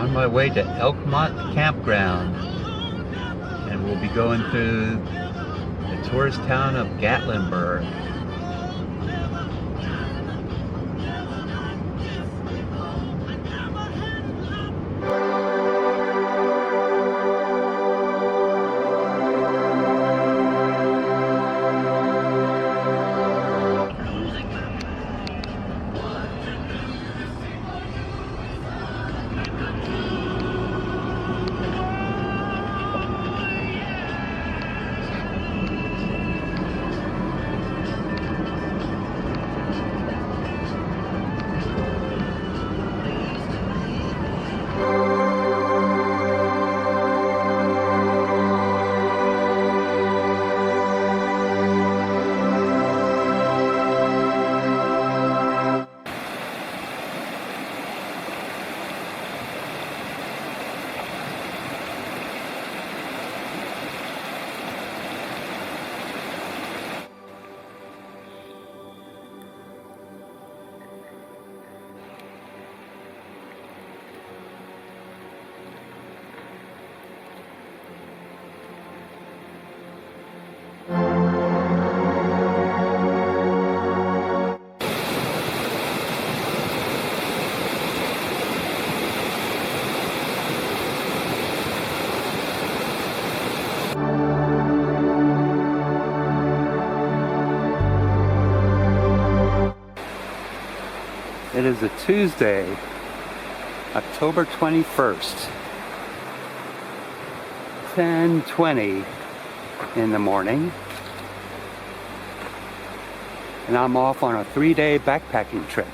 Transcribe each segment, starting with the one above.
on my way to Elkmont Campground, and we'll be going through the tourist town of Gatlinburg. It is a Tuesday, October 21st, 10:20 in the morning, and I'm off on a 3-day backpacking trip.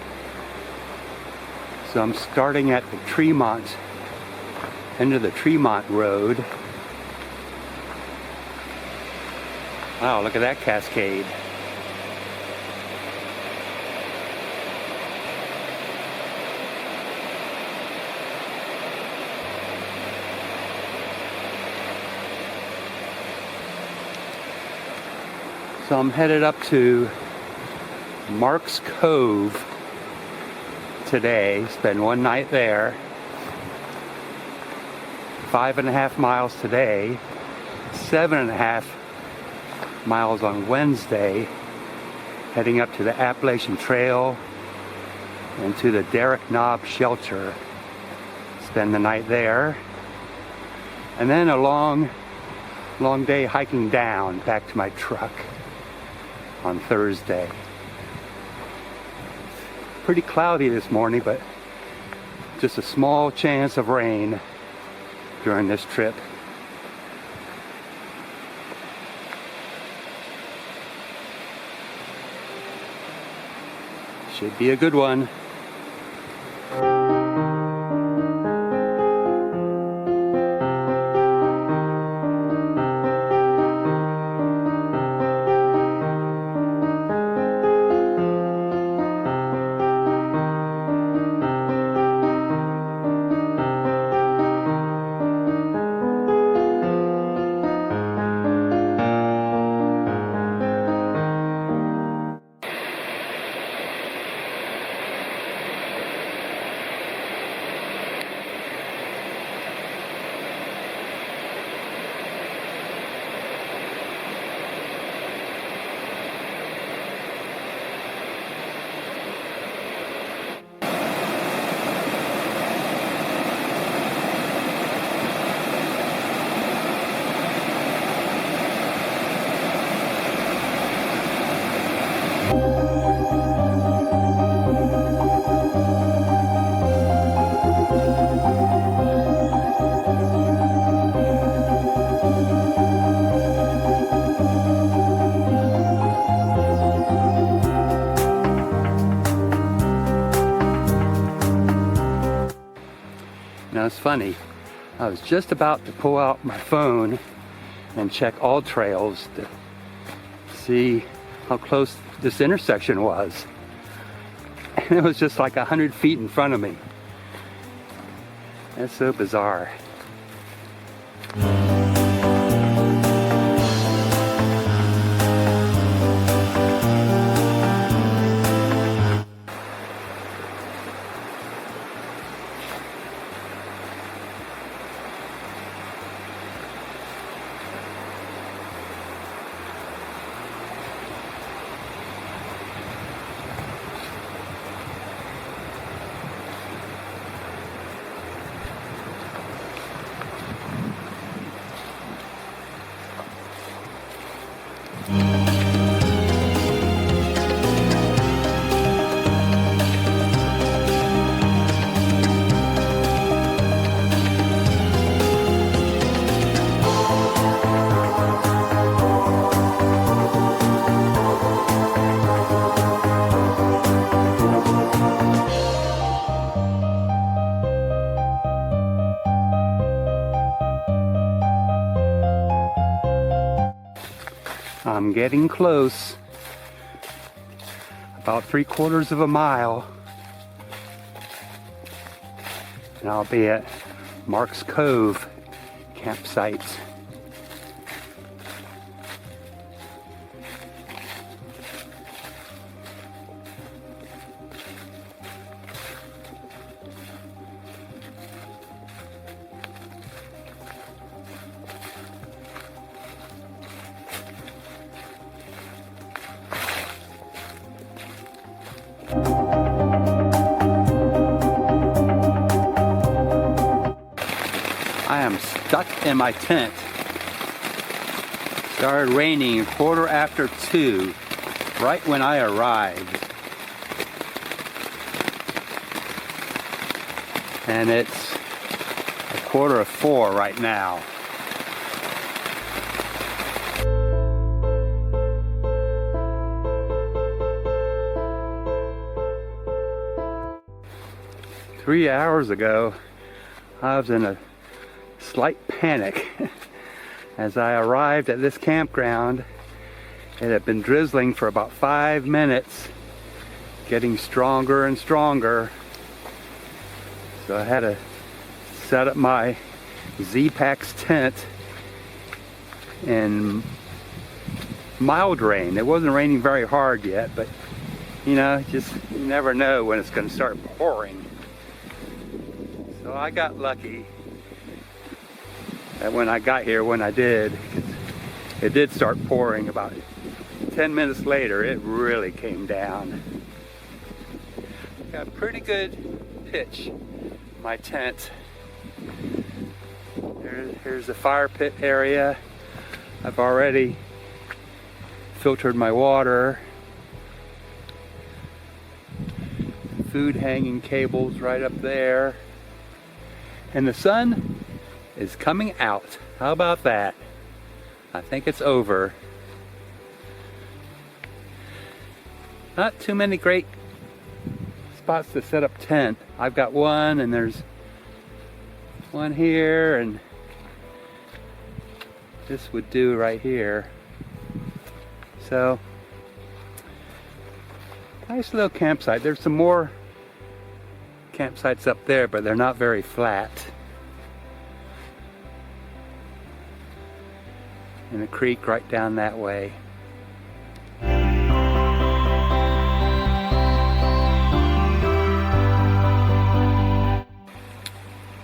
So I'm starting at the Tremont, end of the Tremont Road. Wow, look at that cascade. So I'm headed up to Marks Cove today, spend one night there. 5.5 miles today, 7.5 miles on Wednesday, heading up to the Appalachian Trail and to the Derrick Knob Shelter. Spend the night there. And then a long day hiking down back to my truck on Thursday. Pretty cloudy this morning, but just a small chance of rain during this trip. Should be a good one. Now it's funny, I was just about to pull out my phone and check all trails to see how close this intersection was. And it was just like 100 feet in front of me. That's so bizarre. I'm getting close. About 3/4 of a mile. And I'll be at Mark's Cove campsite. I am stuck in my tent. Started raining 2:15, right when I arrived. And it's 3:45 right now. Three hours ago, I was in a slight panic. As I arrived at this campground, it had been drizzling for about 5 minutes, getting stronger and stronger. So I had to set up my Z-Packs tent in mild rain. It wasn't raining very hard yet, but you know, just you never know when it's going to start pouring. So I got lucky. And when I got here, when I did, it did start pouring. About 10 minutes later, it really came down. Got a pretty good pitch, my tent. Here's the fire pit area. I've already filtered my water. Food hanging cables right up there. And the sun is coming out. How about that? I think it's over. Not too many great spots to set up tent. I've got one, and there's one here, and this would do right here. So, nice little campsite. There's some more campsites up there, but they're not very flat. And a creek right down that way.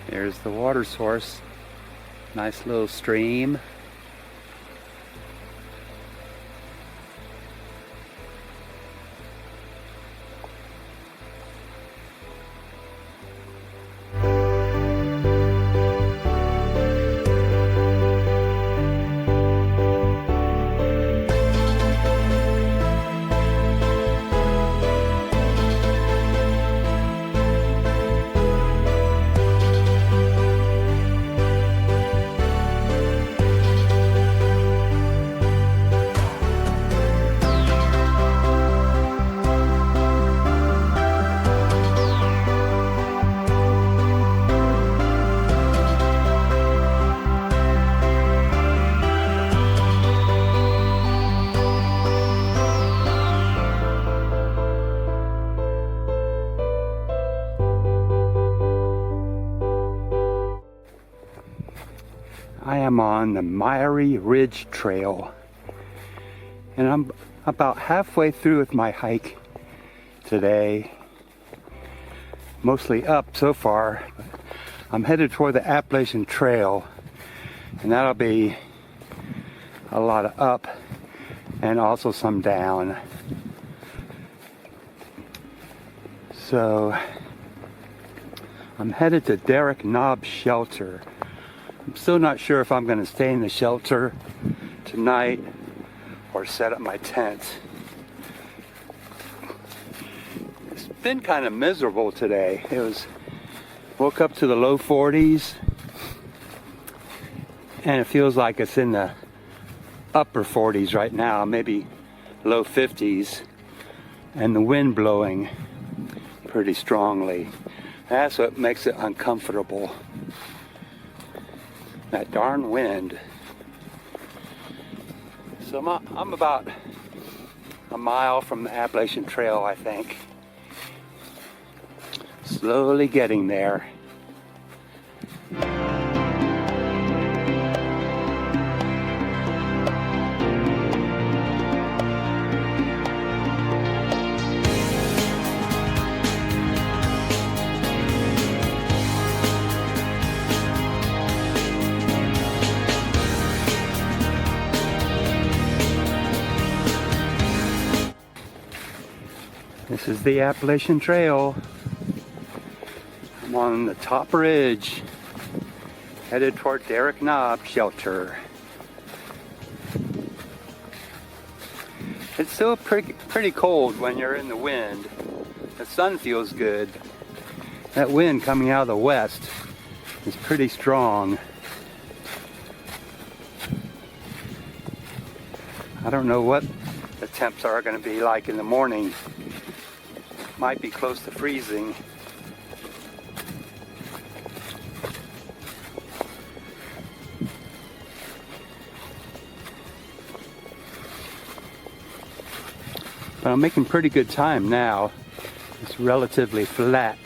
There's the water source. Nice little stream. I am on the Miry Ridge Trail, and I'm about halfway through with my hike today. Mostly up so far. I'm headed toward the Appalachian Trail, and that'll be a lot of up and also some down. So I'm headed to Derrick Knob Shelter. I'm still not sure if I'm going to stay in the shelter tonight or set up my tent. It's been kind of miserable today. Woke up to the low 40s, and it feels like it's in the upper 40s right now, maybe low 50s, and the wind blowing pretty strongly. That's what makes it uncomfortable. That darn wind. So I'm about a mile from the Appalachian Trail, I think. Slowly getting there. This is the Appalachian Trail. I'm on the top ridge, headed toward Derrick Knob Shelter. It's still pretty cold when you're in the wind. The sun feels good. That wind coming out of the west is pretty strong. I don't know what the temps are going to be like in the morning. Might be close to freezing. But I'm making pretty good time now. It's relatively flat.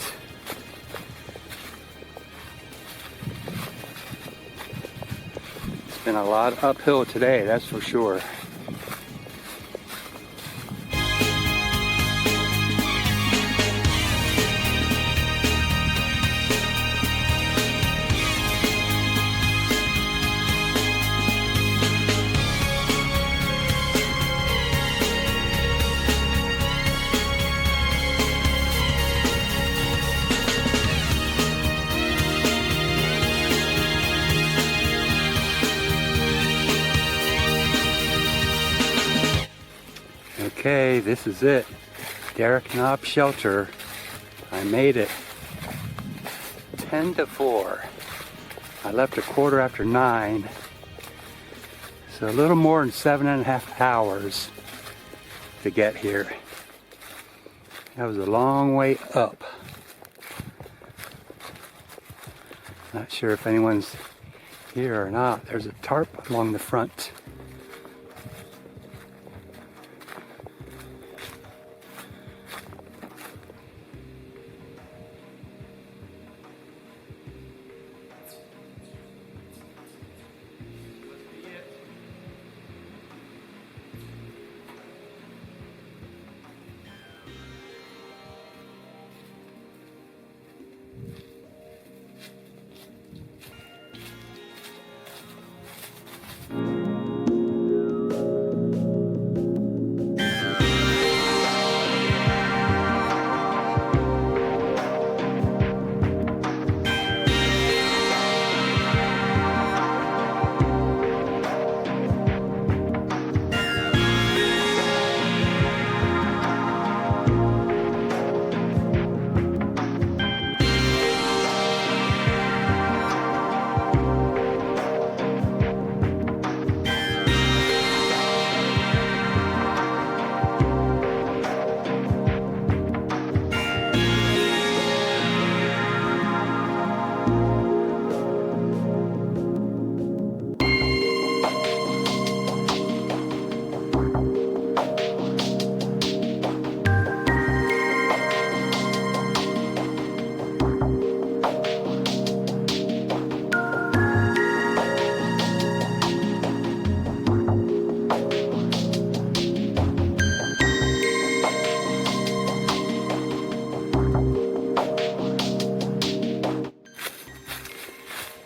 It's been a lot uphill today, that's for sure. Okay, this is it. Derrick Knob Shelter. I made it. 10 to 4. I left a quarter after 9. So a little more than 7.5 hours to get here. That was a long way up. Not sure if anyone's here or not. There's a tarp along the front.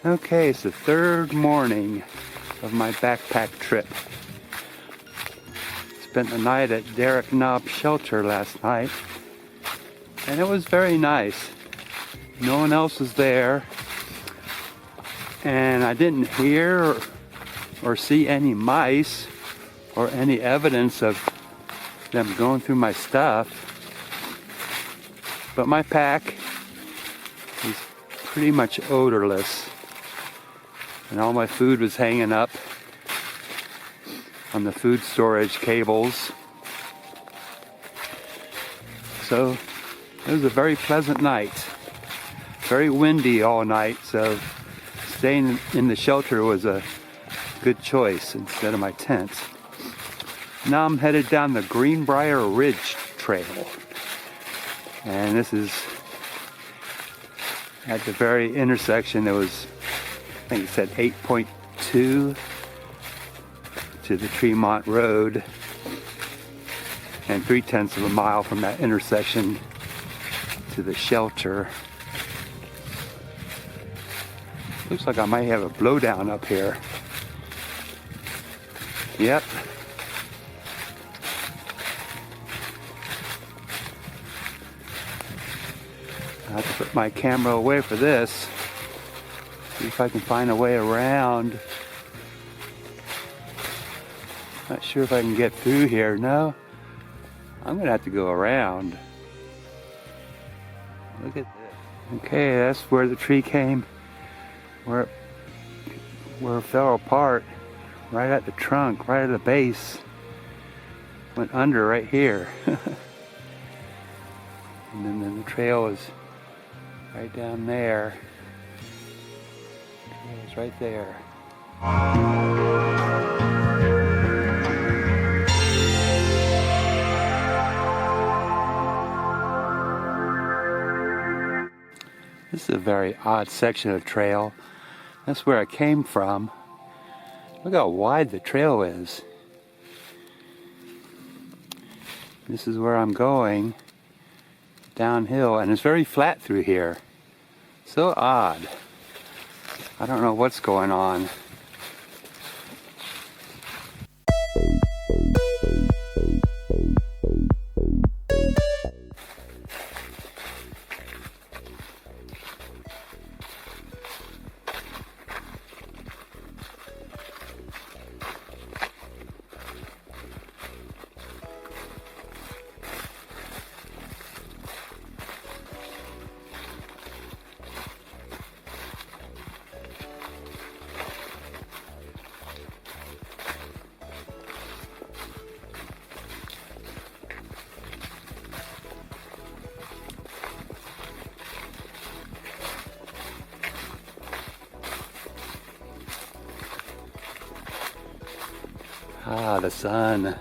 Okay, it's the third morning of my backpack trip. Spent the night at Derrick Knob Shelter last night, and it was very nice. No one else was there, and I didn't hear or see any mice or any evidence of them going through my stuff. But my pack is pretty much odorless. And all my food was hanging up on the food storage cables. So it was a very pleasant night. Very windy all night, so staying in the shelter was a good choice instead of my tent. Now I'm headed down the Greenbrier Ridge Trail. And this is at the very intersection. It was, I think it said 8.2 to the Tremont Road. And 3/10 of a mile from that intersection to the shelter. Looks like I might have a blowdown up here. Yep. I have to put my camera away for this. See if I can find a way around. Not sure if I can get through here. No. I'm gonna have to go around. Look at this. Okay, that's where the tree came. Where it fell apart. Right at the trunk, right at the base. Went under right here. And then the trail is right down there. The trail is right there. This is a very odd section of trail. That's where I came from. Look how wide the trail is. This is where I'm going, downhill, and it's very flat through here. So odd. I don't know what's going on. Ah, the sun.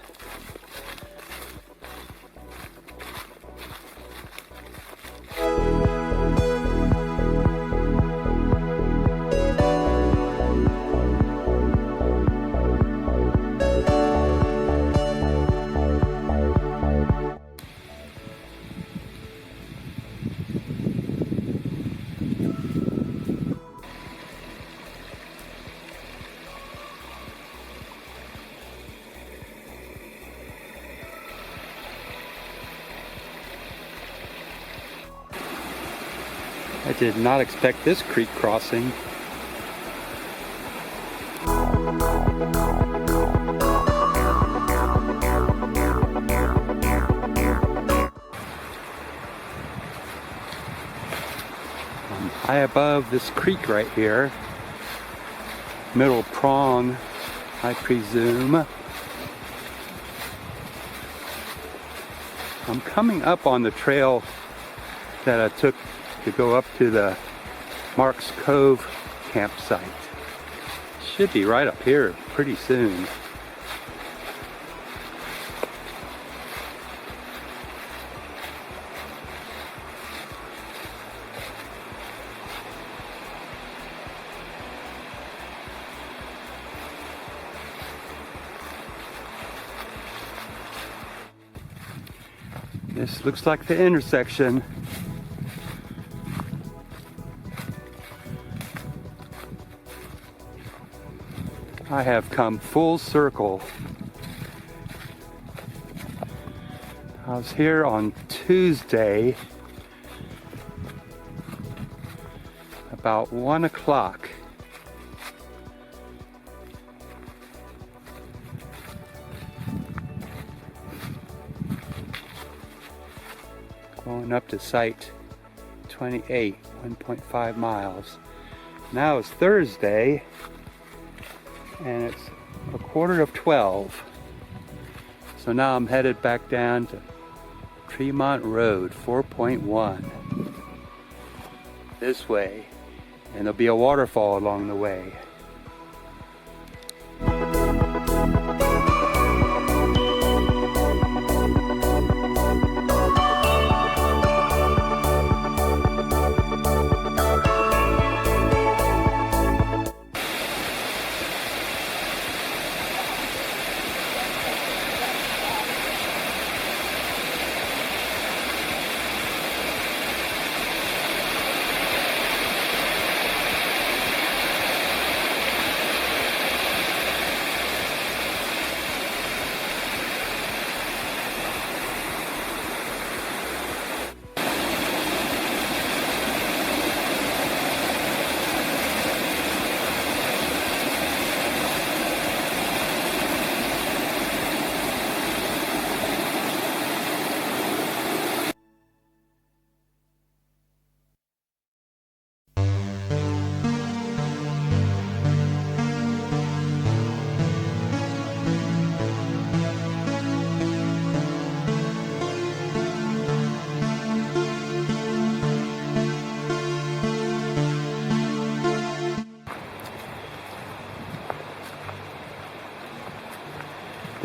I did not expect this creek crossing. I'm high above this creek right here. Middle prong, I presume. I'm coming up on the trail that I took to go up to the Marks Cove campsite. Should be right up here pretty soon. This looks like the intersection. I have come full circle. I was here on Tuesday about 1 o'clock. Going up to site 28, 1.5 miles. Now it's Thursday. And it's 11:45. So now I'm headed back down to Tremont Road, 4.1. This way. And there'll be a waterfall along the way.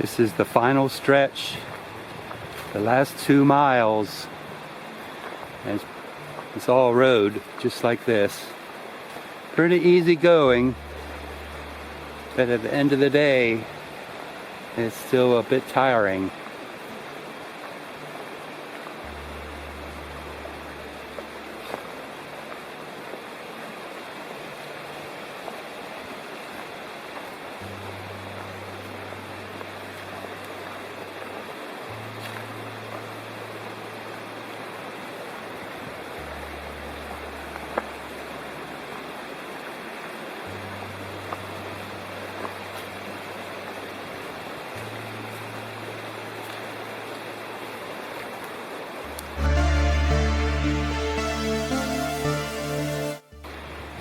This is the final stretch, the last 2 miles, and it's all road, just like this. Pretty easy going, but at the end of the day, it's still a bit tiring.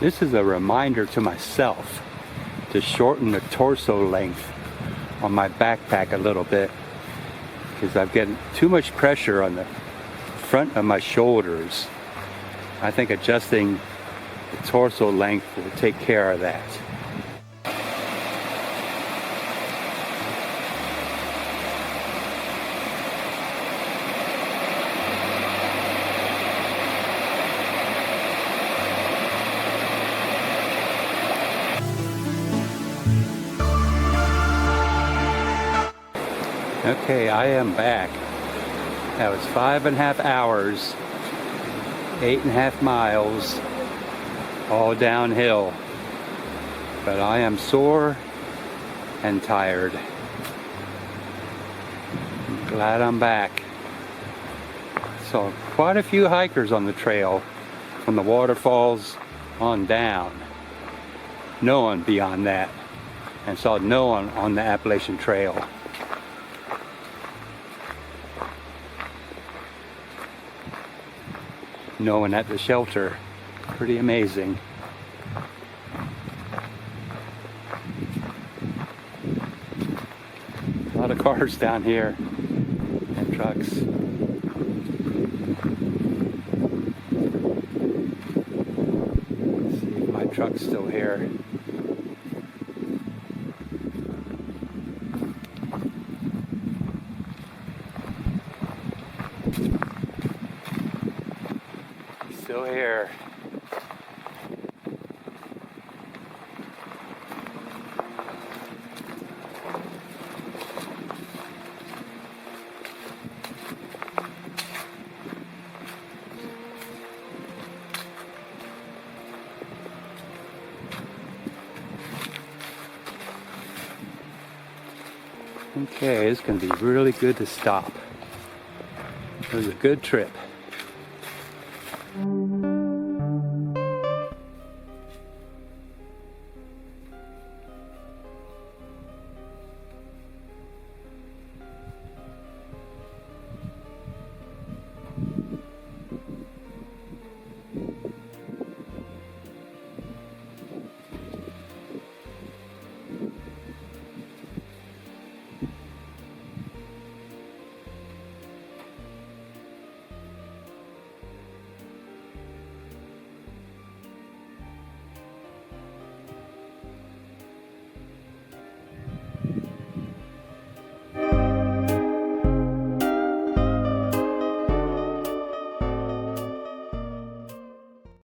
This is a reminder to myself to shorten the torso length on my backpack a little bit, because I've getting too much pressure on the front of my shoulders. I think adjusting the torso length will take care of that. Okay, I am back. That was 5.5 hours, 8.5 miles, all downhill. But I am sore and tired. I'm glad I'm back. Saw quite a few hikers on the trail from the waterfalls on down. No one beyond that. And saw no one on the Appalachian Trail. No one at the shelter. Pretty amazing. A lot of cars down here and trucks. Let's see if my truck's still here. Still here. Okay, it's going to be really good to stop. It was a good trip.